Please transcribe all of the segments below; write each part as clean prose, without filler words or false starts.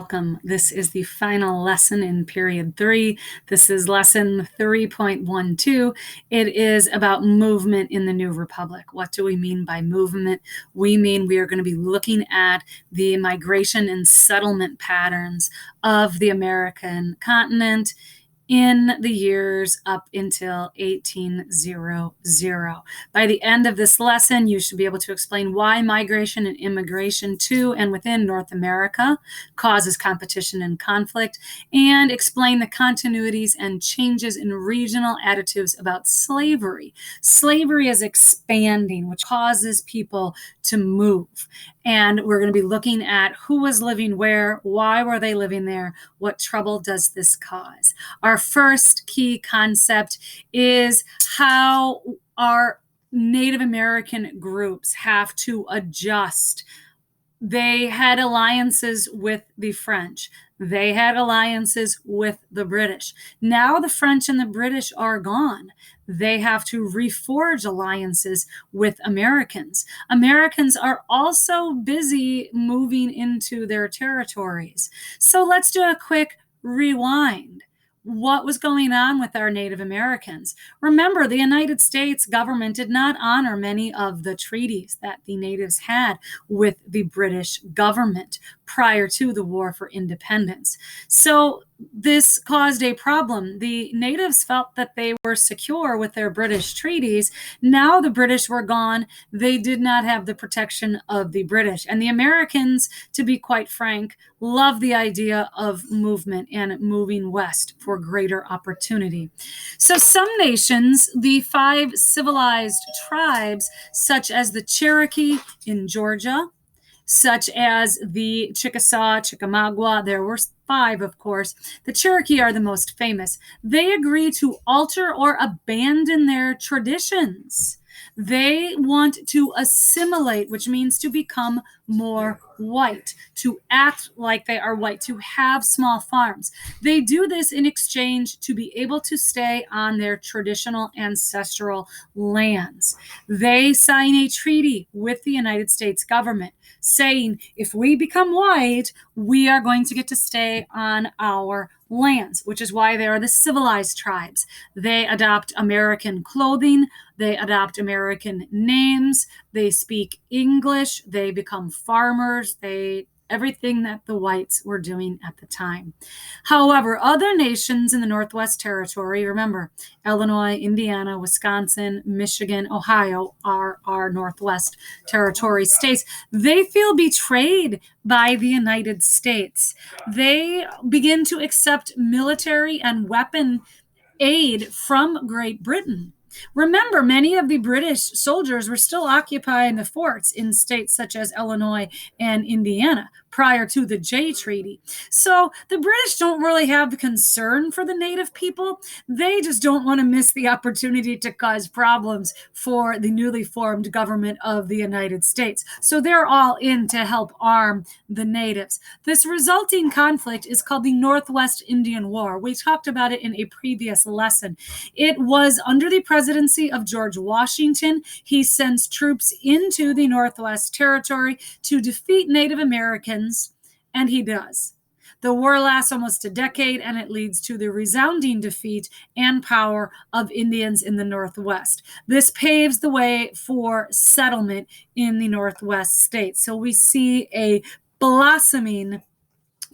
Welcome. This is the final lesson in period 3. This is lesson 3.12. It is about movement in the New Republic. What do we mean by movement? We mean we are going to be looking at the migration and settlement patterns of the American continent in the years up until 1800. By the end of this lesson, you should be able to explain why migration and immigration to and within North America causes competition and conflict, and explain the continuities and changes in regional attitudes about slavery. Slavery is expanding, which causes people to move. And we're going to be looking at who was living where, why were they living there, what trouble does this cause. Our first key concept is how our Native American groups have to adjust. They had alliances with the French. They had alliances with the British. Now the French and the British are gone. They have to reforge alliances with Americans. Americans are also busy moving into their territories. So let's do a quick rewind. What was going on with our Native Americans? Remember, the United States government did not honor many of the treaties that the natives had with the British government prior to the War for Independence. So this caused a problem. The natives felt that they were secure with their British treaties. Now the British were gone. They did not have the protection of the British. And the Americans, to be quite frank, love the idea of movement and moving west for greater opportunity. So some nations, the 5 civilized tribes, such as the Cherokee in Georgia, such as the Chickasaw, Chickamauga, there were 5, of course. The Cherokee are the most famous. They agree to alter or abandon their traditions. They want to assimilate, which means to become more white, to act like they are white, to have small farms. They do this in exchange to be able to stay on their traditional ancestral lands. They sign a treaty with the United States government saying, if we become white, we are going to get to stay on our lands, which is why they are the civilized tribes. They adopt American clothing, they adopt American names, they speak English, they become farmers, everything that the whites were doing at the time. However, other nations in the Northwest Territory, remember, Illinois, Indiana, Wisconsin, Michigan, Ohio are our Northwest Territory states. They feel betrayed by the United States. They begin to accept military and weapon aid from Great Britain. Remember, many of the British soldiers were still occupying the forts in states such as Illinois and Indiana prior to the Jay Treaty. So the British don't really have concern for the native people. They just don't want to miss the opportunity to cause problems for the newly formed government of the United States. So they're all in to help arm the natives. This resulting conflict is called the Northwest Indian War. We talked about it in a previous lesson. It was under the presidency of George Washington. He sends troops into the Northwest Territory to defeat Native Americans, and he does. The war lasts almost a decade, and it leads to the resounding defeat and power of Indians in the Northwest. This paves the way for settlement in the Northwest states. So we see a blossoming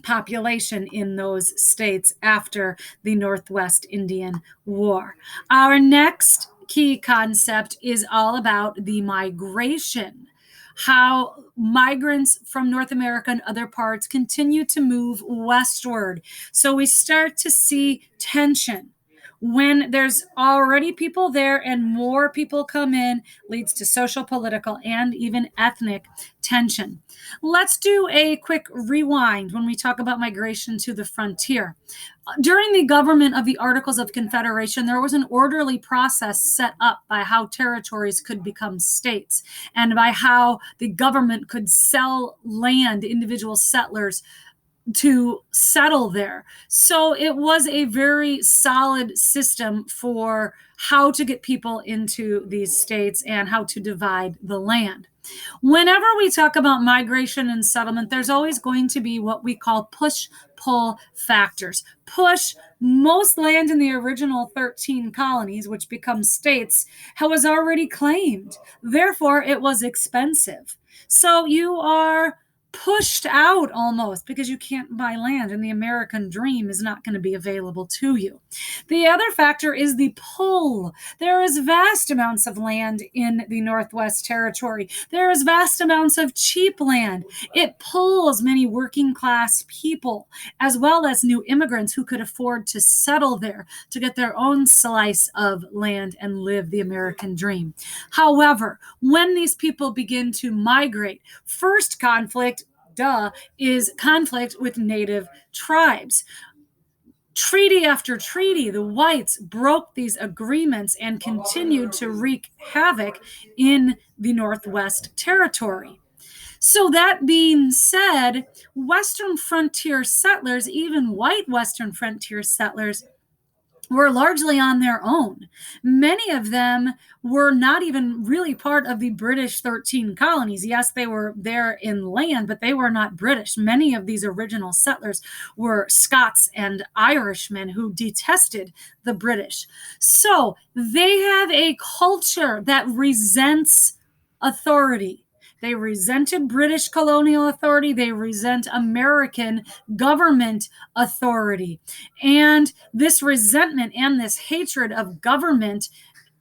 population in those states after the Northwest Indian War. Our next key concept is all about the migration, how migrants from North America and other parts continue to move westward. So we start to see tension. When there's already people there and more people come in, leads to social, political, and even ethnic tension. Let's do a quick rewind when we talk about migration to the frontier. During the government of the Articles of Confederation, there was an orderly process set up by how territories could become states and by how the government could sell land, individual settlers, to settle there. So it was a very solid system for how to get people into these states and how to divide the land. Whenever we talk about migration and settlement, there's always going to be what we call push-pull factors. Push, most land in the original 13 colonies, which become states, was already claimed. Therefore, it was expensive. So you are pushed out almost because you can't buy land, and the American dream is not going to be available to you. The other factor is the pull. There is vast amounts of land in the Northwest Territory. There is vast amounts of cheap land. It pulls many working class people, as well as new immigrants who could afford to settle there to get their own slice of land and live the American dream. However, when these people begin to migrate, first conflict, is conflict with native tribes. Treaty after treaty, the whites broke these agreements and continued to wreak havoc in the Northwest Territory. So that being said, Western frontier settlers, even white Western frontier settlers, were largely on their own. Many of them were not even really part of the British 13 colonies. Yes, they were there in land, but they were not British. Many of these original settlers were Scots and Irishmen who detested the British. So they have a culture that resents authority. They resented British colonial authority. They resent American government authority. And this resentment and this hatred of government,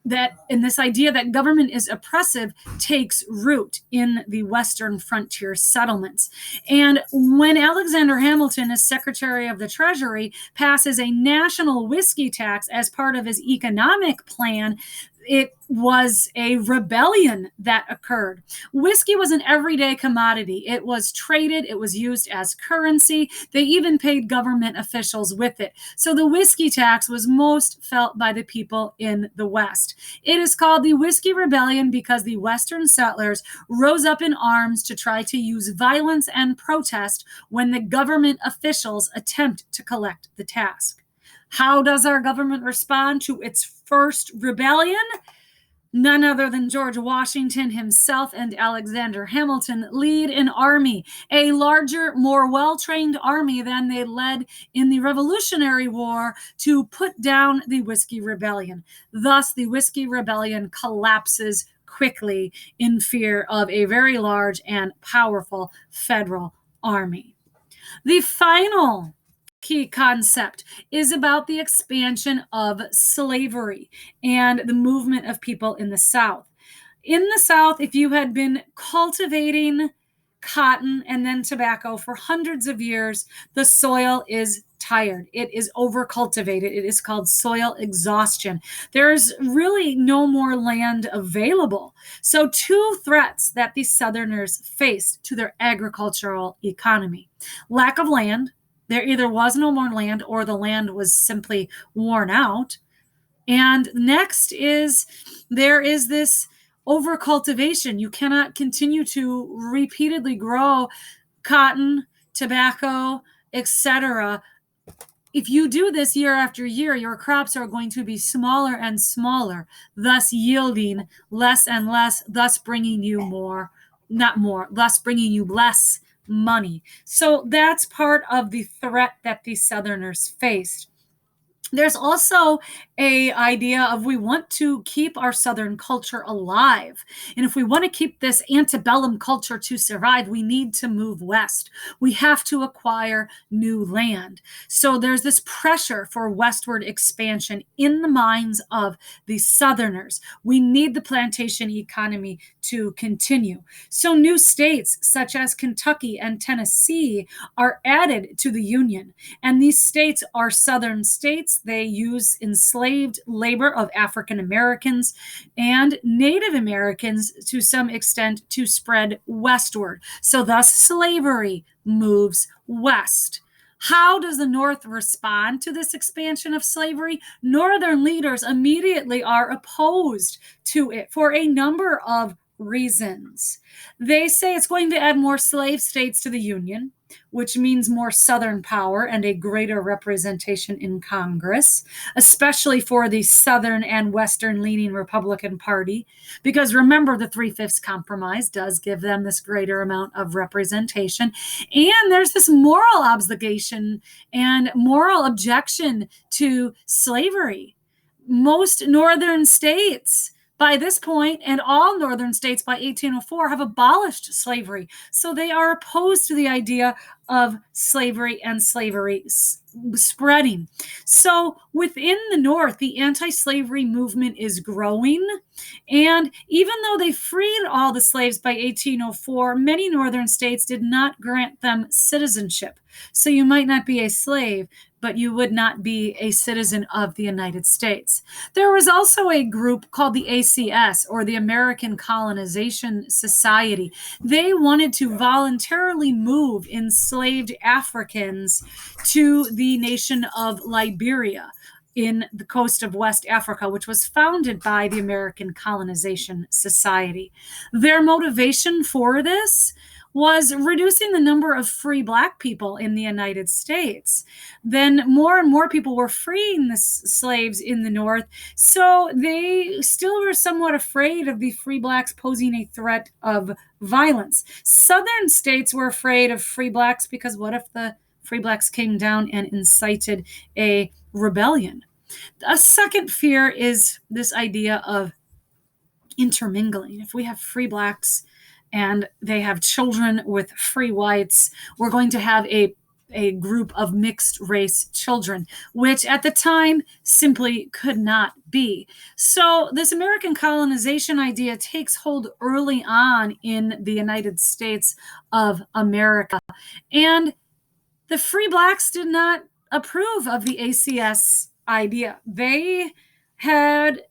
and this idea that government is oppressive, takes root in the Western frontier settlements. And when Alexander Hamilton, as Secretary of the Treasury, passes a national whiskey tax as part of his economic plan, it was a rebellion that occurred. Whiskey was an everyday commodity. It was traded. It was used as currency. They even paid government officials with it. So the whiskey tax was most felt by the people in the West. It is called the Whiskey Rebellion because the Western settlers rose up in arms to try to use violence and protest when the government officials attempt to collect the tax. How does our government respond to its first rebellion? None other than George Washington himself and Alexander Hamilton lead an army, a larger, more well-trained army than they led in the Revolutionary War, to put down the Whiskey Rebellion. Thus, the Whiskey Rebellion collapses quickly in fear of a very large and powerful federal army. The final key concept is about the expansion of slavery and the movement of people in the South. In the South, if you had been cultivating cotton and then tobacco for hundreds of years, the soil is tired. It is overcultivated. It is called soil exhaustion. There's really no more land available. So two threats that the Southerners faced to their agricultural economy: lack of land. There either was no more land or the land was simply worn out. And next is there is this overcultivation. You cannot continue to repeatedly grow cotton, tobacco, etc. If you do this year after year, your crops are going to be smaller and smaller, thus yielding less and less, thus bringing you less money. So that's part of the threat that the Southerners faced. There's also an idea of we want to keep our Southern culture alive. And if we want to keep this antebellum culture to survive, we need to move west. We have to acquire new land. So there's this pressure for westward expansion in the minds of the Southerners. We need the plantation economy to continue. So new states such as Kentucky and Tennessee are added to the Union. And these states are Southern states. They use enslaved labor of African Americans and Native Americans to some extent to spread westward. So thus slavery moves west. How does the North respond to this expansion of slavery? Northern leaders immediately are opposed to it for a number of reasons. They say it's going to add more slave states to the Union. which means more Southern power and a greater representation in Congress, especially for the Southern and Western leaning Republican Party. Because remember, the 3/5 compromise does give them this greater amount of representation. And there's this moral obligation and moral objection to slavery. Most northern states by this point, and all northern states by 1804, have abolished slavery. So they are opposed to the idea of slavery and slavery spreading. So within the North, the anti-slavery movement is growing. And even though they freed all the slaves by 1804, many northern states did not grant them citizenship. So you might not be a slave, but you would not be a citizen of the United States. There was also a group called the ACS, or the American Colonization Society. They wanted to voluntarily move enslaved Africans to the nation of Liberia in the coast of West Africa, which was founded by the American Colonization Society. Their motivation for this was reducing the number of free Black people in the United States. Then more and more people were freeing the slaves in the North, so they still were somewhat afraid of the free Blacks posing a threat of violence. Southern states were afraid of free Blacks because what if the free Blacks came down and incited a rebellion? A second fear is this idea of intermingling. If we have free Blacks and they have children with free whites, we're going to have a group of mixed race children, which at the time simply could not be. So this American colonization idea takes hold early on in the United States of America. And the free Blacks did not approve of the ACS idea. They had,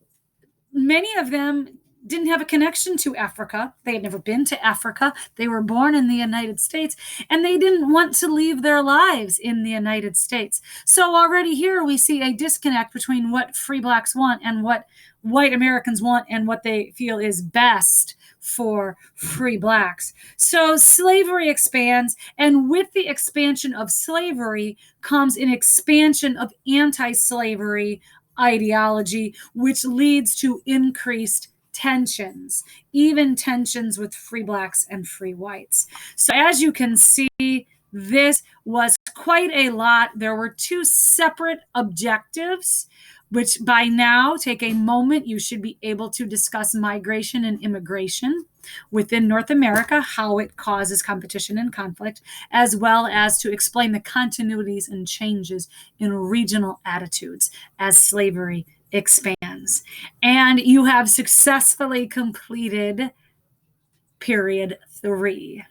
many of them didn't have a connection to Africa. They had never been to Africa. They were born in the United States, and they didn't want to leave their lives in the United States. So already here we see a disconnect between what free Blacks want and what white Americans want and what they feel is best for free Blacks. So slavery expands, and with the expansion of slavery comes an expansion of anti-slavery ideology, which leads to increased tensions, even tensions with free Blacks and free whites. So as you can see, this was quite a lot. There were two separate objectives, which by now, take a moment, you should be able to discuss migration and immigration within North America, how it causes competition and conflict, as well as to explain the continuities and changes in regional attitudes as slavery expands. And you have successfully completed period 3.